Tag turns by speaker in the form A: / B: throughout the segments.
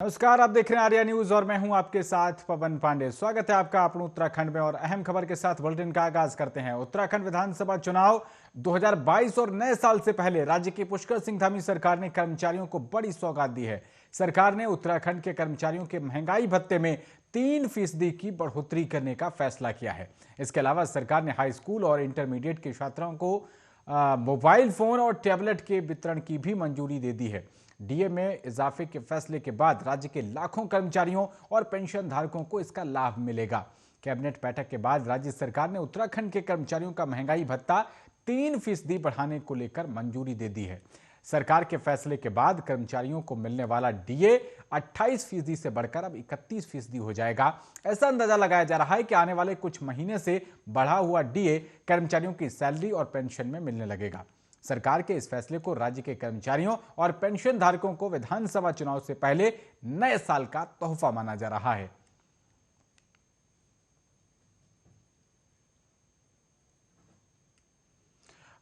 A: नमस्कार, आप देख रहे हैं आर्या न्यूज और मैं हूं आपके साथ पवन पांडे। स्वागत है आपका अपने उत्तराखंड में और अहम खबर के साथ बुलेटिन का आगाज करते हैं। उत्तराखंड विधानसभा चुनाव 2022 और नए साल से पहले राज्य की पुष्कर सिंह धामी सरकार ने कर्मचारियों को बड़ी सौगात दी है। सरकार ने उत्तराखंड के कर्मचारियों के महंगाई भत्ते में 3% की बढ़ोतरी करने का फैसला किया है। इसके अलावा सरकार ने हाई स्कूल और इंटरमीडिएट के छात्रों को मोबाइल फोन और टैबलेट के वितरण की भी मंजूरी दे दी है। डीए में इजाफे के फैसले के बाद राज्य के लाखों कर्मचारियों और पेंशन धारकों को इसका लाभ मिलेगा। कैबिनेट बैठक के बाद राज्य सरकार ने उत्तराखंड के कर्मचारियों का महंगाई भत्ता 3% बढ़ाने को लेकर मंजूरी दे दी है। सरकार के फैसले के बाद कर्मचारियों को मिलने वाला डीए 28% से बढ़कर अब 31% हो जाएगा। ऐसा अंदाजा लगाया जा रहा है कि आने वाले कुछ महीने से बढ़ा हुआ डीए कर्मचारियों की सैलरी और पेंशन में मिलने लगेगा। सरकार के इस फैसले को राज्य के कर्मचारियों और पेंशन धारकों को विधानसभा चुनाव से पहले नए साल का तोहफा माना जा रहा है।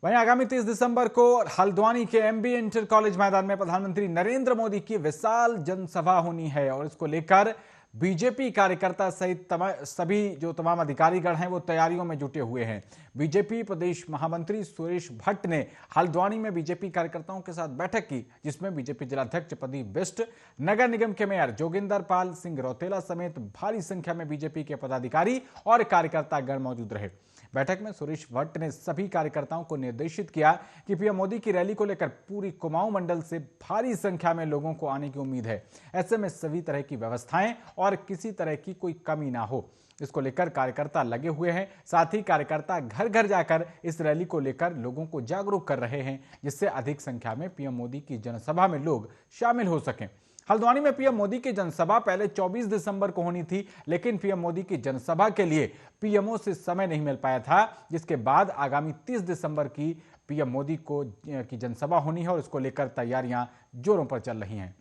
A: वहीं आगामी 30 दिसंबर को हल्द्वानी के एमबी इंटर कॉलेज मैदान में प्रधानमंत्री नरेंद्र मोदी की विशाल जनसभा होनी है और इसको लेकर बीजेपी कार्यकर्ता सहित सभी जो तमाम अधिकारीगण हैं वो तैयारियों में जुटे हुए हैं। बीजेपी प्रदेश महामंत्री सुरेश भट्ट ने हल्द्वानी में बीजेपी कार्यकर्ताओं के साथ बैठक की, जिसमें बीजेपी जिलाध्यक्ष प्रदीप बिष्ट, नगर निगम के मेयर जोगिंदर पाल सिंह रौतेला समेत भारी संख्या में बीजेपी के पदाधिकारी और कार्यकर्तागण मौजूद रहे। बैठक में सुरेश भट्ट ने सभी कार्यकर्ताओं को निर्देशित किया कि पीएम मोदी की रैली को लेकर पूरी कुमाऊं मंडल से भारी संख्या में लोगों को आने की उम्मीद है। ऐसे में सभी तरह की व्यवस्थाएं और किसी तरह की कोई कमी ना हो, इसको लेकर कार्यकर्ता लगे हुए हैं। साथ ही कार्यकर्ता घर घर जाकर इस रैली को लेकर लोगों को जागरूक कर रहे हैं, जिससे अधिक संख्या में पीएम मोदी की जनसभा में लोग शामिल हो सकें। हल्द्वानी में पीएम मोदी की जनसभा पहले 24 दिसंबर को होनी थी, लेकिन पीएम मोदी की जनसभा के लिए पीएमओ से समय नहीं मिल पाया था, जिसके बाद आगामी 30 दिसंबर की पीएम मोदी की जनसभा होनी है और इसको लेकर तैयारियां जोरों पर चल रही हैं।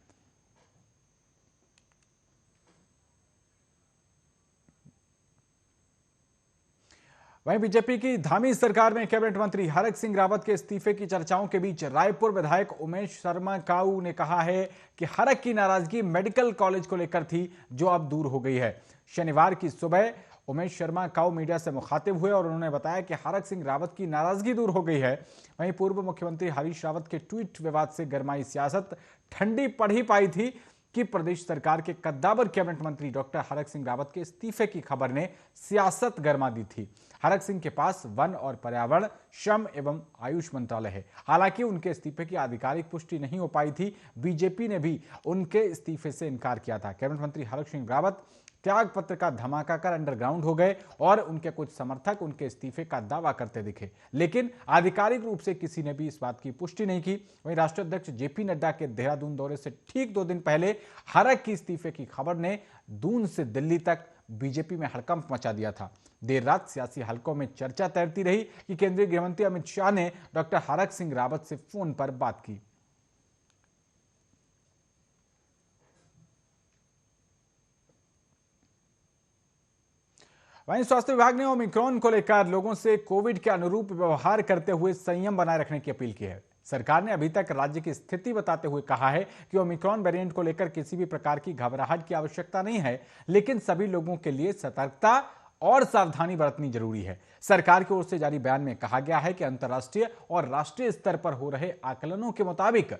A: वहीं बीजेपी की धामी सरकार में कैबिनेट मंत्री हरक सिंह रावत के इस्तीफे की चर्चाओं के बीच रायपुर विधायक उमेश शर्मा काऊ ने कहा है कि हरक की नाराजगी मेडिकल कॉलेज को लेकर थी, जो अब दूर हो गई है। शनिवार की सुबह उमेश शर्मा काऊ मीडिया से मुखातिब हुए और उन्होंने बताया कि हरक सिंह रावत की नाराजगी दूर हो गई है। वहीं पूर्व मुख्यमंत्री हरीश रावत के ट्वीट विवाद से गरमाई सियासत ठंडी पड़ ही पाई थी कि प्रदेश सरकार के कद्दावर कैबिनेट मंत्री डॉक्टर हरक सिंह रावत के इस्तीफे की खबर ने सियासत गरमा दी थी। हरक सिंह के पास वन और पर्यावरण, श्रम एवं आयुष मंत्रालय है। हालांकि उनके इस्तीफे की आधिकारिक पुष्टि नहीं हो पाई थी। बीजेपी ने भी उनके इस्तीफे से इनकार किया था। कैबिनेट मंत्री हरक सिंह रावत त्याग पत्र का धमाका कर अंडरग्राउंड हो गए और उनके कुछ समर्थक उनके इस्तीफे का दावा करते दिखे, लेकिन आधिकारिक रूप से किसी ने भी इस बात की पुष्टि नहीं की। वहीं राष्ट्रीय अध्यक्ष जेपी नड्डा के देहरादून दौरे से ठीक 2 दिन पहले हरक की इस्तीफे की खबर ने दून से दिल्ली तक बीजेपी में हड़कंप मचा दिया था। देर रात सियासी हलकों में चर्चा तैरती रही कि केंद्रीय गृहमंत्री अमित शाह ने डॉक्टर हरक सिंह रावत से फोन पर बात की। वहीं स्वास्थ्य विभाग ने ओमिक्रॉन को लेकर लोगों से कोविड के अनुरूप व्यवहार करते हुए संयम बनाए रखने की अपील की है। सरकार ने अभी तक राज्य की स्थिति बताते हुए कहा है कि ओमिक्रॉन वेरिएंट को लेकर किसी भी प्रकार की घबराहट की आवश्यकता नहीं है, लेकिन सभी लोगों के लिए सतर्कता और सावधानी बरतनी जरूरी है। सरकार की ओर से जारी बयान में कहा गया है कि अंतर्राष्ट्रीय और राष्ट्रीय स्तर पर हो रहे आकलनों के मुताबिक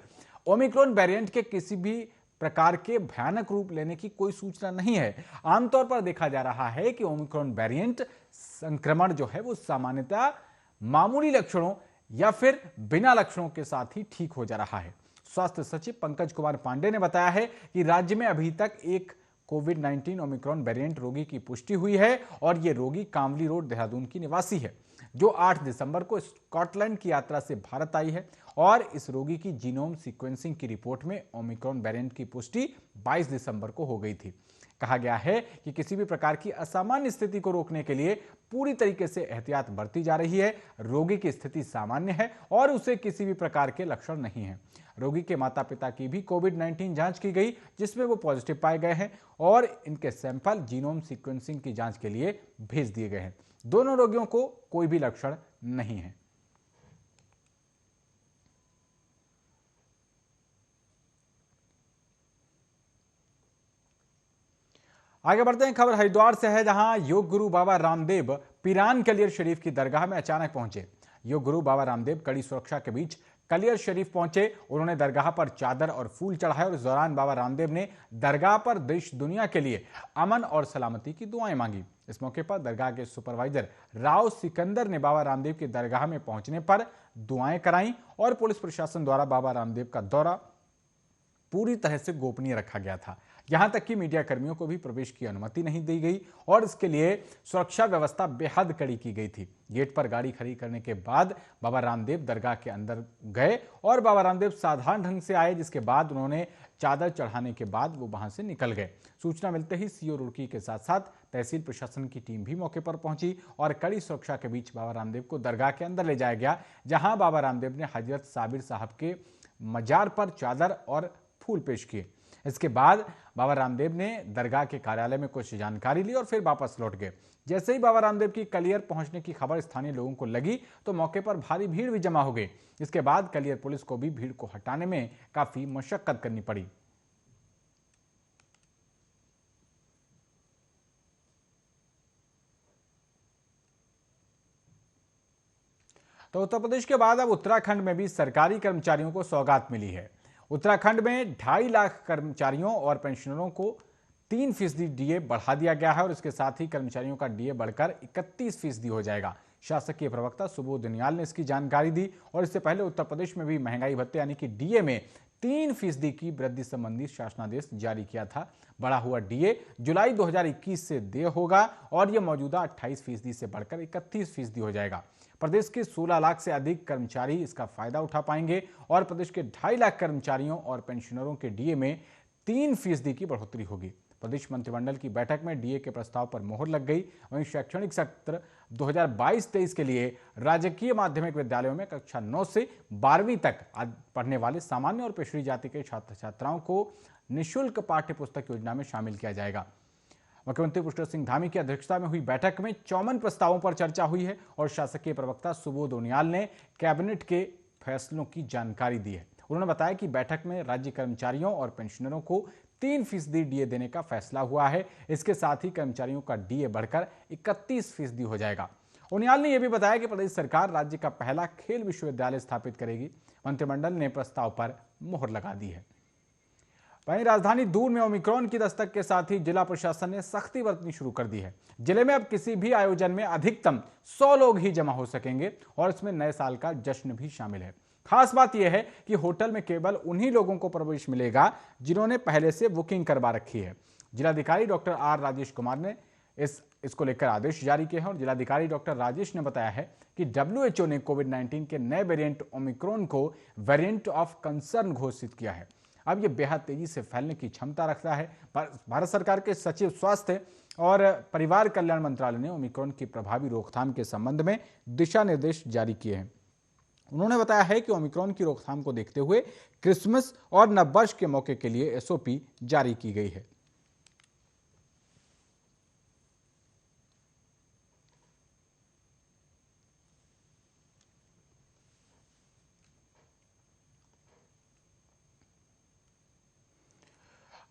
A: ओमिक्रॉन वेरिएंट के किसी भी प्रकार के भयानक रूप लेने की कोई सूचना नहीं है। आमतौर पर देखा जा रहा है कि ओमिक्रॉन वेरिएंट संक्रमण जो है वो सामान्यतः मामूली लक्षणों या फिर बिना लक्षणों के साथ ही ठीक हो जा रहा है। स्वास्थ्य सचिव पंकज कुमार पांडे ने बताया है कि राज्य में अभी तक एक कोविड-19 ओमिक्रॉन वेरिएंट रोगी की पुष्टि हुई है और यह रोगी कांवली रोड देहरादून की निवासी है, जो 8 दिसंबर को स्कॉटलैंड की यात्रा से भारत आई है और इस रोगी की जीनोम सीक्वेंसिंग की रिपोर्ट में ओमिक्रॉन वेरिएंट की पुष्टि 22 दिसंबर को हो गई थी। कहा गया है कि किसी भी प्रकार की असामान्य स्थिति को रोकने के लिए पूरी तरीके से एहतियात बरती जा रही है। रोगी की स्थिति सामान्य है और उसे किसी भी प्रकार के लक्षण नहीं है। रोगी के माता पिता की भी कोविड-19 जांच की गई, जिसमें वो पॉजिटिव पाए गए हैं और इनके सैंपल जीनोम सीक्वेंसिंग की जांच के लिए भेज दिए गए हैं। दोनों रोगियों को कोई भी लक्षण नहीं है। आगे बढ़ते हैं। खबर हरिद्वार से है, जहां योग गुरु बाबा रामदेव पिरान कलियर शरीफ की दरगाह में अचानक पहुंचे। योग गुरु बाबा रामदेव कड़ी सुरक्षा के बीच कलियर शरीफ पहुंचे। उन्होंने दरगाह पर चादर और फूल चढ़ाए और इस दौरान बाबा रामदेव ने दरगाह पर देश दुनिया के लिए अमन और सलामती की दुआएं मांगी। इस मौके पर दरगाह के सुपरवाइजर राव सिकंदर ने बाबा रामदेव की दरगाह में पहुंचने पर दुआएं कराई और पुलिस प्रशासन द्वारा बाबा रामदेव का दौरा पूरी तरह से गोपनीय रखा गया था। यहां तक कि मीडिया कर्मियों को भी प्रवेश की अनुमति नहीं दी गई और इसके लिए सुरक्षा व्यवस्था बेहद कड़ी की गई थी। गेट पर गाड़ी खड़ी करने के बाद बाबा रामदेव दरगाह के अंदर गए और बाबा रामदेव साधारण ढंग से आए, जिसके बाद उन्होंने चादर चढ़ाने के बाद वो वहां से निकल गए। सूचना मिलते ही सीओ रुड़की के साथ साथ तहसील प्रशासन की टीम भी मौके पर पहुंची और कड़ी सुरक्षा के बीच बाबा रामदेव को दरगाह के अंदर ले जाया गया, जहां बाबा रामदेव ने हजरत साबिर साहब के मजार पर चादर और फूल पेश किए। इसके बाद बाबा रामदेव ने दरगाह के कार्यालय में कुछ जानकारी ली और फिर वापस लौट गए। जैसे ही बाबा रामदेव की कलियर पहुंचने की खबर स्थानीय लोगों को लगी तो मौके पर भारी भीड़ भी जमा हो गई। इसके बाद कलियर पुलिस को भी भीड़ को हटाने में काफी मशक्कत करनी पड़ी। तो उत्तर प्रदेश के बाद अब उत्तराखंड में भी सरकारी कर्मचारियों को सौगात मिली है। उत्तराखंड में 2.5 लाख कर्मचारियों और पेंशनरों को 3% डीए बढ़ा दिया गया है और इसके साथ ही कर्मचारियों का डीए बढ़कर 31% हो जाएगा। शासकीय प्रवक्ता सुबोध उनियाल ने इसकी जानकारी दी और इससे पहले उत्तर प्रदेश में भी महंगाई भत्ते यानी कि डीए में 3% की वृद्धि संबंधी शासनादेश जारी किया था। बढ़ा हुआ डीए जुलाई 2021 से देय होगा और यह मौजूदा 28% से बढ़कर 31% हो जाएगा। प्रदेश के 16 लाख से अधिक कर्मचारी इसका फायदा उठा पाएंगे और प्रदेश के 2.5 लाख कर्मचारियों और पेंशनरों के डीए में 3% की बढ़ोतरी होगी। प्रदेश मंत्रिमंडल की बैठक में डीए के प्रस्ताव पर मोहर लग गई। वहीं शैक्षणिक सत्र 2022-23 के लिए राजकीय माध्यमिक विद्यालयों में कक्षा 9 से 12वीं तक पढ़ने वाले सामान्य और पिछड़ी जाति के छात्र छात्राओं को निःशुल्क पाठ्य पुस्तक योजना में शामिल किया जाएगा। मुख्यमंत्री पुष्कर सिंह धामी की अध्यक्षता में हुई बैठक में 54 प्रस्तावों पर चर्चा हुई है और शासकीय प्रवक्ता सुबोध उनियाल ने कैबिनेट के फैसलों की जानकारी दी है। उन्होंने बताया कि बैठक में राज्य कर्मचारियों और पेंशनरों को 3% डीए देने का फैसला हुआ है। इसके साथ ही कर्मचारियों का डीए बढ़कर 31% हो जाएगा। उनियाल ने यह भी बताया कि प्रदेश सरकार राज्य का पहला खेल विश्वविद्यालय स्थापित करेगी। मंत्रिमंडल ने प्रस्ताव पर मोहर लगा दी है। वहीं राजधानी दून में ओमिक्रॉन की दस्तक के साथ ही जिला प्रशासन ने सख्ती बरतनी शुरू कर दी है। जिले में अब किसी भी आयोजन में अधिकतम 100 लोग ही जमा हो सकेंगे और इसमें नए साल का जश्न भी शामिल है। खास बात यह है कि होटल में केवल उन्हीं लोगों को प्रवेश मिलेगा जिन्होंने पहले से बुकिंग करवा रखी है। जिलाधिकारी डॉक्टर आर राजेश कुमार ने इसको लेकर आदेश जारी किए हैं और जिलाधिकारी डॉक्टर राजेश ने बताया है कि WHO ने कोविड-19 के नए वेरिएंट ओमिक्रॉन को वेरिएंट ऑफ कंसर्न घोषित किया है। अब यह बेहद तेजी से फैलने की क्षमता रखता है। भारत सरकार के सचिव स्वास्थ्य और परिवार कल्याण मंत्रालय ने ओमिक्रॉन की प्रभावी रोकथाम के संबंध में दिशा निर्देश जारी किए हैं। उन्होंने बताया है कि ओमिक्रॉन की रोकथाम को देखते हुए क्रिसमस और नववर्ष के मौके के लिए SOP जारी की गई है।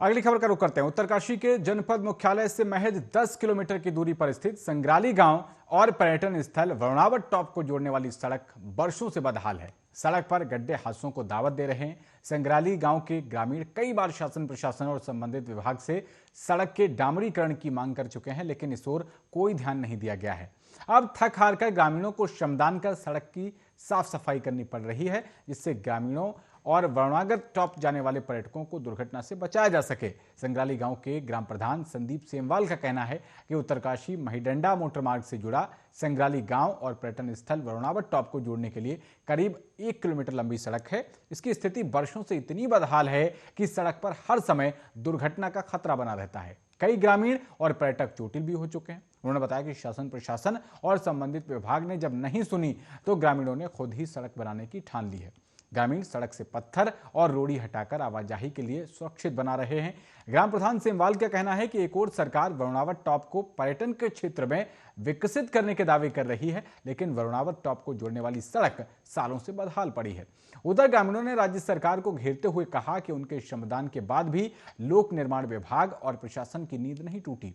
A: अगली खबर का रुख करते हैं। उत्तरकाशी के जनपद मुख्यालय से महज 10 किलोमीटर की दूरी पर स्थित संग्राली गांव और पर्यटन स्थल वरुणावट टॉप को जोड़ने वाली सड़क वर्षों से बदहाल है। सड़क पर गड्ढे हादसों को दावत दे रहे हैं। संग्राली गांव के ग्रामीण कई बार शासन प्रशासन और संबंधित विभाग से सड़क के डामरीकरण की मांग कर चुके हैं, लेकिन इस ओर कोई ध्यान नहीं दिया गया है। अब थक हार कर ग्रामीणों को श्रमदान कर सड़क की साफ सफाई करनी पड़ रही है, जिससे ग्रामीणों और वरुणागत टॉप जाने वाले पर्यटकों को दुर्घटना से बचाया जा सके। संग्राली गांव के ग्राम प्रधान संदीप सेमवाल का कहना है कि उत्तरकाशी महिडंडा मोटर मार्ग से जुड़ा संग्राली गांव और पर्यटन स्थल वरुणावट टॉप को जोड़ने के लिए करीब 1 किलोमीटर लंबी सड़क है। इसकी स्थिति वर्षों से इतनी बदहाल है कि सड़क पर हर समय दुर्घटना का खतरा बना रहता है। कई ग्रामीण और पर्यटक चोटिल भी हो चुके हैं। उन्होंने बताया कि शासन प्रशासन और संबंधित विभाग ने जब नहीं सुनी तो ग्रामीणों ने खुद ही सड़क बनाने की ठान ली है। ग्रामीण सड़क से पत्थर और रोड़ी हटाकर आवाजाही के लिए सुरक्षित बना रहे हैं। ग्राम प्रधान सेमवाल का कहना है कि एक और सरकार वरुणावत टॉप को पर्यटन के क्षेत्र में विकसित करने के दावे कर रही है, लेकिन वरुणावत टॉप को जोड़ने वाली सड़क सालों से बदहाल पड़ी है। उधर ग्रामीणों ने राज्य सरकार को घेरते हुए कहा कि उनके श्रमदान के बाद भी लोक निर्माण विभाग और प्रशासन की नींद नहीं टूटी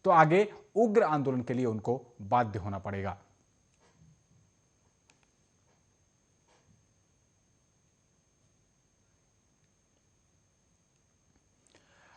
A: तो आगे उग्र आंदोलन के लिए उनको बाध्य होना पड़ेगा।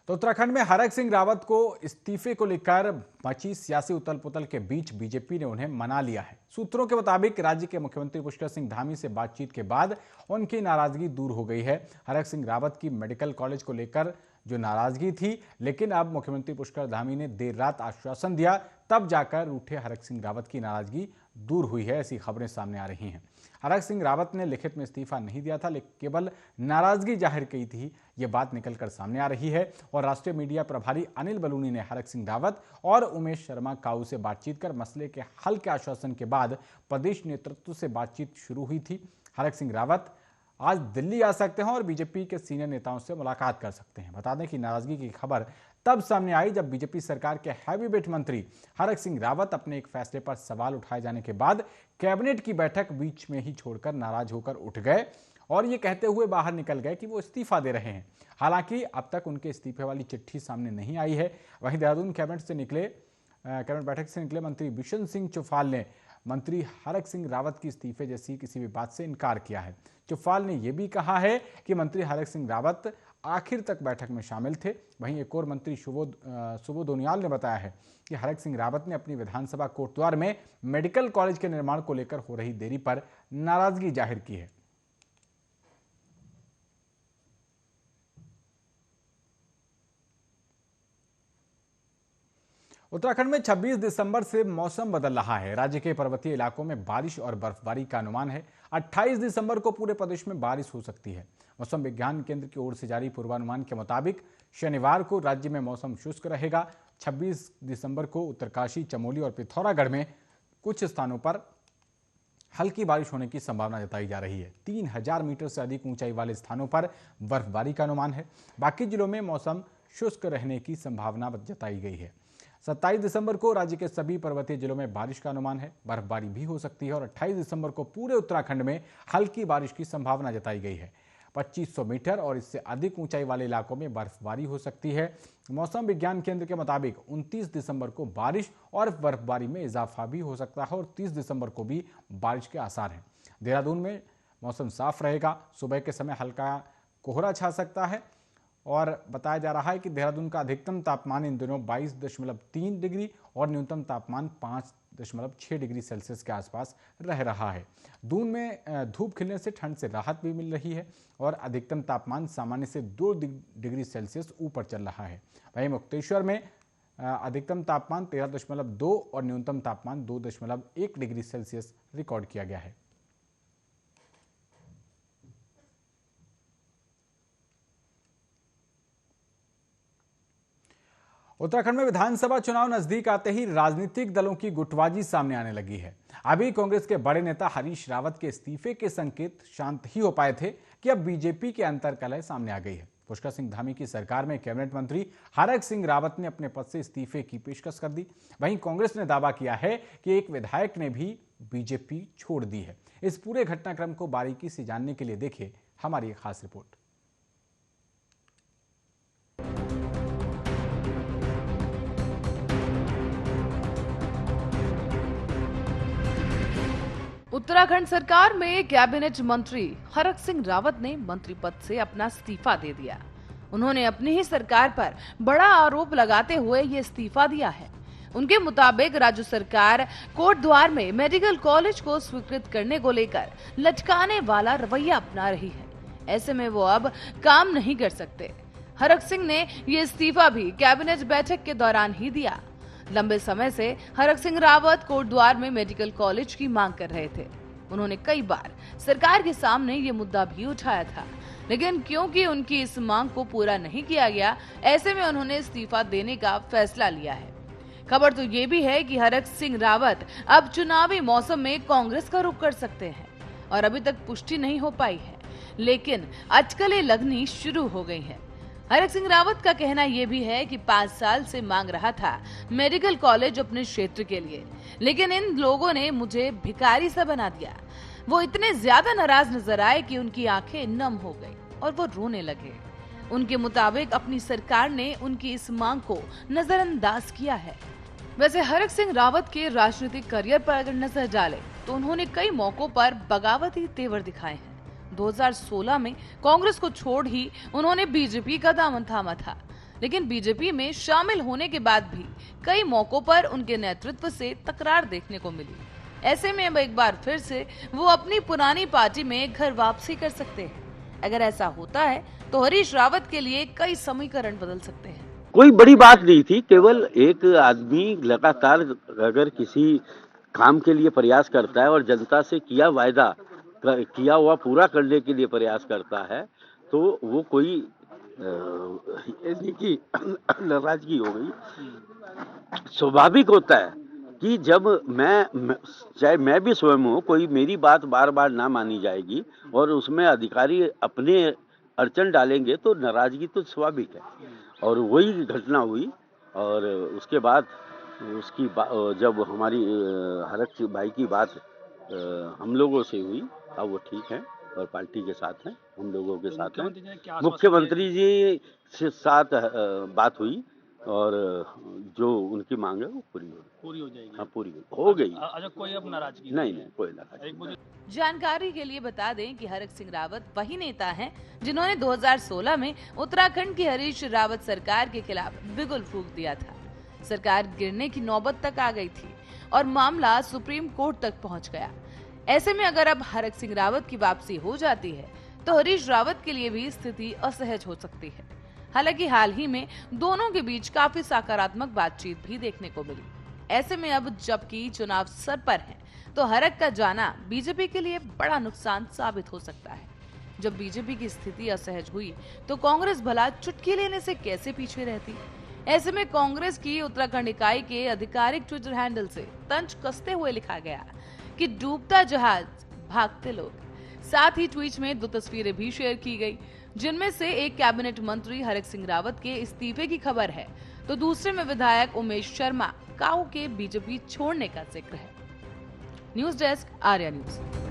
A: तो उत्तराखंड में हरक सिंह रावत को इस्तीफे को लेकर मची सियासी उथल पुथल के बीच बीजेपी ने उन्हें मना लिया है। सूत्रों के मुताबिक राज्य के मुख्यमंत्री पुष्कर सिंह धामी से बातचीत के बाद उनकी नाराजगी दूर हो गई है। हरक सिंह रावत की मेडिकल कॉलेज को लेकर जो नाराजगी थी, लेकिन अब मुख्यमंत्री पुष्कर धामी ने देर रात आश्वासन दिया, तब जाकर रूठे हरक सिंह रावत की नाराजगी दूर हुई है, ऐसी खबरें सामने आ रही हैं। हरक सिंह रावत ने लिखित में इस्तीफा नहीं दिया था, लेकिन केवल नाराजगी जाहिर की थी, ये बात निकलकर सामने आ रही है। और राष्ट्रीय मीडिया प्रभारी अनिल बलूनी ने हरक सिंह रावत और उमेश शर्मा काऊ से बातचीत कर मसले के हल के आश्वासन के बाद प्रदेश नेतृत्व से बातचीत शुरू हुई थी। हरक सिंह रावत आज दिल्ली आ सकते हैं और बीजेपी के सीनियर नेताओं से मुलाकात कर सकते हैं। बता दें कि नाराजगी की खबर तब सामने आई जब बीजेपी सरकार के हैवीवेट मंत्री हरक सिंह रावत अपने एक फैसले पर सवाल उठाए जाने के बाद कैबिनेट की बैठक बीच में ही छोड़कर नाराज होकर उठ गए और ये कहते हुए बाहर निकल गए कि वो इस्तीफा दे रहे हैं। हालांकि अब तक उनके इस्तीफे वाली चिट्ठी सामने नहीं आई है। वहीं देहरादून कैबिनेट बैठक से निकले मंत्री बिशन सिंह चुफाल ने मंत्री हरक सिंह रावत की इस्तीफे जैसी किसी भी बात से इनकार किया है। चुफाल ने यह भी कहा है कि मंत्री हरक सिंह रावत आखिर तक बैठक में शामिल थे। वहीं एक और मंत्री सुबोध उनियाल ने बताया है कि हरक सिंह रावत ने अपनी विधानसभा कोटद्वार में मेडिकल कॉलेज के निर्माण को लेकर हो रही देरी पर नाराजगी जाहिर की है। उत्तराखंड में 26 दिसंबर से मौसम बदल रहा है। राज्य के पर्वतीय इलाकों में बारिश और बर्फबारी का अनुमान है। 28 दिसंबर को पूरे प्रदेश में बारिश हो सकती है। मौसम विज्ञान केंद्र की ओर से जारी पूर्वानुमान के मुताबिक शनिवार को राज्य में मौसम शुष्क रहेगा। 26 दिसंबर को उत्तरकाशी, चमोली और पिथौरागढ़ में कुछ स्थानों पर हल्की बारिश होने की संभावना जताई जा रही है। 3000 मीटर से अधिक ऊंचाई वाले स्थानों पर बर्फबारी का अनुमान है। बाकी जिलों में मौसम शुष्क रहने की संभावना जताई गई है। 27 दिसंबर को राज्य के सभी पर्वतीय जिलों में बारिश का अनुमान है। बर्फबारी भी हो सकती है और 28 दिसंबर को पूरे उत्तराखंड में हल्की बारिश की संभावना जताई गई है। 2500 मीटर और इससे अधिक ऊंचाई वाले इलाकों में बर्फबारी हो सकती है। मौसम विज्ञान केंद्र के मुताबिक 29 दिसंबर को बारिश और बर्फबारी में इजाफा भी हो सकता है और 30 दिसंबर को भी बारिश के आसार हैं। देहरादून में मौसम साफ रहेगा। सुबह के समय हल्का कोहरा छा सकता है और बताया जा रहा है कि देहरादून का अधिकतम तापमान इन दिनों 22.3 डिग्री और न्यूनतम तापमान 5.6 डिग्री सेल्सियस के आसपास रह रहा है। दून में धूप खिलने से ठंड से राहत भी मिल रही है और अधिकतम तापमान सामान्य से 2 डिग्री सेल्सियस ऊपर चल रहा है। वहीं मुक्तेश्वर में अधिकतम तापमान 13.2 और न्यूनतम तापमान 2.1 डिग्री सेल्सियस रिकॉर्ड किया गया है। उत्तराखंड में विधानसभा चुनाव नजदीक आते ही राजनीतिक दलों की गुटबाजी सामने आने लगी है। अभी कांग्रेस के बड़े नेता हरीश रावत के इस्तीफे के संकेत शांत ही हो पाए थे कि अब बीजेपी के अंतर्कलह सामने आ गई है। पुष्कर सिंह धामी की सरकार में कैबिनेट मंत्री हरक सिंह रावत ने अपने पद से इस्तीफे की पेशकश कर दी। वहीं कांग्रेस ने दावा किया है कि एक विधायक ने भी बीजेपी छोड़ दी है। इस पूरे घटनाक्रम को बारीकी से जानने के लिए देखिए हमारी एक खास रिपोर्ट।
B: उत्तराखंड सरकार में कैबिनेट मंत्री हरक सिंह रावत ने मंत्री पद से अपना इस्तीफा दे दिया। उन्होंने अपनी ही सरकार पर बड़ा आरोप लगाते हुए ये इस्तीफा दिया है। उनके मुताबिक राज्य सरकार कोटद्वार में मेडिकल कॉलेज को स्वीकृत करने को लेकर लटकाने वाला रवैया अपना रही है। ऐसे में वो अब काम नहीं कर सकते। हरक सिंह ने ये इस्तीफा भी कैबिनेट बैठक के दौरान ही दिया। लंबे समय से हरक सिंह रावत कोटद्वार में मेडिकल कॉलेज की मांग कर रहे थे। उन्होंने कई बार सरकार के सामने ये मुद्दा भी उठाया था, लेकिन क्योंकि उनकी इस मांग को पूरा नहीं किया गया, ऐसे में उन्होंने इस्तीफा देने का फैसला लिया है। खबर तो ये भी है कि हरक सिंह रावत अब चुनावी मौसम में कांग्रेस का रुख कर सकते हैं और अभी तक पुष्टि नहीं हो पाई है लेकिन अटकलें लगनी शुरू हो गई हैं। हरक सिंह रावत का कहना यह भी है कि 5 साल से मांग रहा था मेडिकल कॉलेज अपने क्षेत्र के लिए, लेकिन इन लोगों ने मुझे भिखारी सा बना दिया। वो इतने ज्यादा नाराज नजर आए कि उनकी आंखें नम हो गई और वो रोने लगे। उनके मुताबिक अपनी सरकार ने उनकी इस मांग को नजरअंदाज किया है। वैसे हरक सिंह रावत के राजनीतिक करियर पर अगर नजर डालें तो उन्होंने कई मौकों पर बगावती तेवर दिखाए हैं। 2016 में कांग्रेस को छोड़ ही उन्होंने बीजेपी का दामन थामा था, लेकिन बीजेपी में शामिल होने के बाद भी कई मौकों पर उनके नेतृत्व से तकरार देखने को मिली। ऐसे में अब एक बार फिर से वो अपनी पुरानी पार्टी में घर वापसी कर सकते हैं। अगर ऐसा होता है तो हरीश रावत के लिए कई समीकरण बदल सकते हैं।
C: कोई बड़ी बात नहीं थी, केवल एक आदमी लगातार अगर किसी काम के लिए प्रयास करता है और जनता से किया हुआ पूरा करने के लिए प्रयास करता है तो वो कोई ऐसी की नाराजगी हो गई। स्वाभाविक होता है कि जब चाहे मैं भी स्वयं हूँ, कोई मेरी बात बार बार ना मानी जाएगी और उसमें अधिकारी अपने अड़चन डालेंगे तो नाराजगी तो स्वाभाविक है। और वही घटना हुई और उसके बाद जब हमारी हरक भाई की बात हम लोगों से हुई, अब वो ठीक है और पार्टी के साथ हैं, हम लोगों के साथ हैं। मुख्यमंत्री जी से साथ बात हुई और जो उनकी मांग है वो पूरी हो जाएगी। हाँ, पूरी हो गई।
D: अच्छा, कोई अब नाराजगी
C: नहीं, कोई नाराजगी।
B: जानकारी के लिए बता दें कि हरक सिंह रावत वही नेता हैं जिन्होंने 2016 में उत्तराखंड की हरीश रावत सरकार के खिलाफ बिगुल फूंक दिया था। सरकार गिरने की नौबत तक आ गई थी और मामला सुप्रीम कोर्ट तक पहुंच गया। ऐसे में अगर अब हरक सिंह रावत की वापसी हो जाती है तो हरीश रावत के लिए भी स्थिति असहज हो सकती है। हालांकि हाल ही में दोनों के बीच काफी सकारात्मक बातचीत भी देखने को मिली। ऐसे में अब जबकि चुनाव सर पर है तो हरक का जाना बीजेपी के लिए बड़ा नुकसान साबित हो सकता है। जब बीजेपी की स्थिति असहज हुई तो कांग्रेस भला चुटकी लेने से कैसे पीछे रहती। ऐसे में कांग्रेस की उत्तराखंड इकाई के आधिकारिक ट्विटर हैंडल से तंज कसते हुए लिखा गया कि डूबता जहाज भागते लोग। साथ ही ट्वीट में 2 तस्वीरें भी शेयर की गई, जिनमें से एक कैबिनेट मंत्री हरक सिंह रावत के इस्तीफे की खबर है तो दूसरे में विधायक उमेश शर्मा काऊ के बीजेपी छोड़ने का जिक्र है। News desk, Arya news.